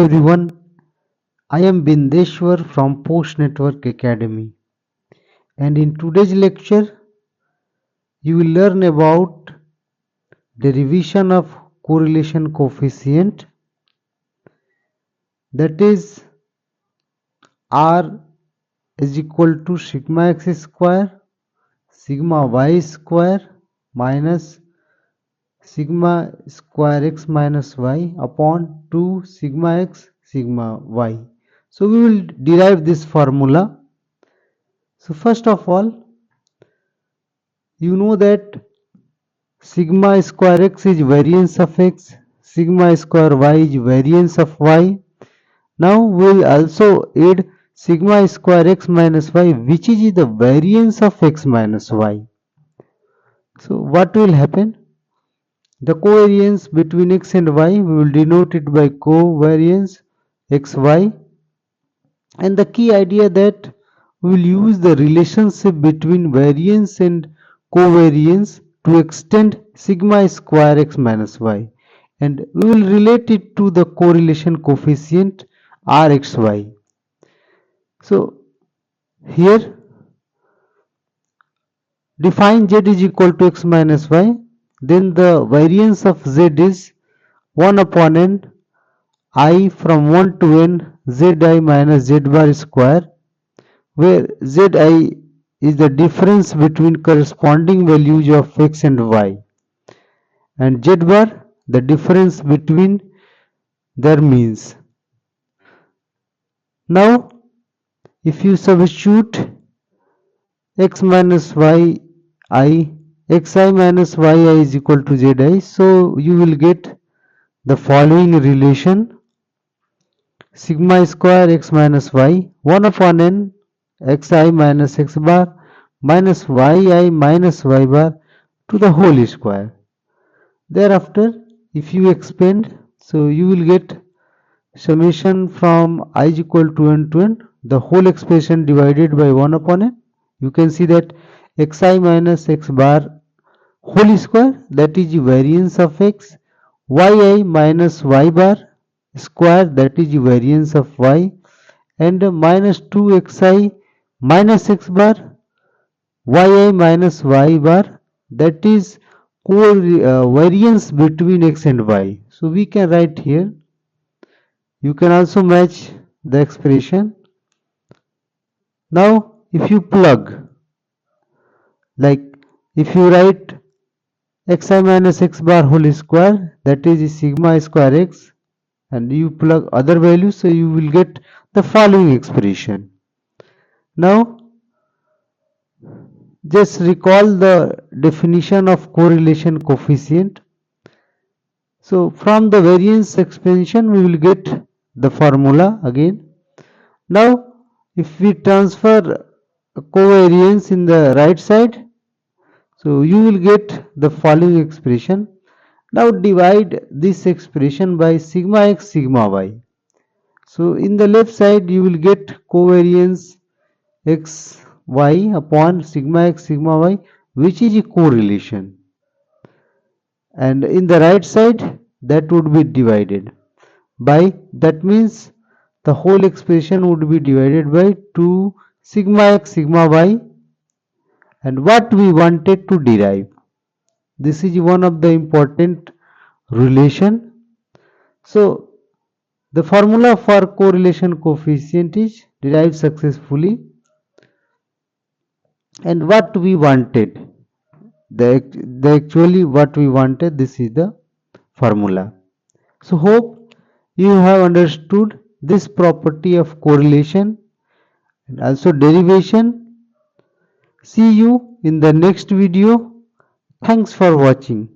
everyone, I am Bindeshwar from PostNetwork Academy, and in today's lecture you will learn about derivation of correlation coefficient, that is R is equal to sigma x square sigma y square minus sigma square x minus y upon 2 sigma x sigma y. So we will derive this formula. So first of all, you know that sigma square x is variance of x, sigma square y is variance of y. Now we will also add sigma square x minus y, which is the variance of x minus y. So what will happen? The covariance between x and y, we will denote it by covariance xy, and the key idea that we will use the relationship between variance and covariance to extend sigma square x minus y, and we will relate it to the correlation coefficient rxy. So here define z is equal to x minus y, then the variance of z is 1 upon n I from 1 to n zi minus z bar square, where zi is the difference between corresponding values of x and y, and z bar the difference between their means. Now if you substitute x minus y I, xi minus yi is equal to zi, so you will get the following relation: sigma square x minus y 1 upon n xi minus x bar minus yi minus y bar to the whole square. Thereafter, if you expand, so you will get summation from I is equal to n, the whole expression divided by 1 upon n. You can see that xi minus x bar whole square, that is the variance of x, yi minus y bar square, that is the variance of y, and minus 2xi minus x bar yi minus y bar, that is variance between x and y. So we can write here, you can also match the expression. Now if you plug, like if you write xi minus x bar whole square, that is sigma square x, and you plug other values, so you will get the following expression. Now just recall the definition of correlation coefficient. So from the variance expansion we will get the formula again. Now if we transfer covariance in the right side, so you will get the following expression. Now divide this expression by sigma x sigma y. So in the left side you will get covariance x y upon sigma x sigma y, which is a correlation, and in the right side that would be divided by, that means the whole expression would be divided by 2 sigma x sigma y, and what we wanted to derive. This is one of the important relation. So the formula for correlation coefficient is derived successfully, and what we wanted, the actually what we wanted, this is the formula. So hope you have understood this property of correlation and also derivation. See you in the next video. Thanks for watching.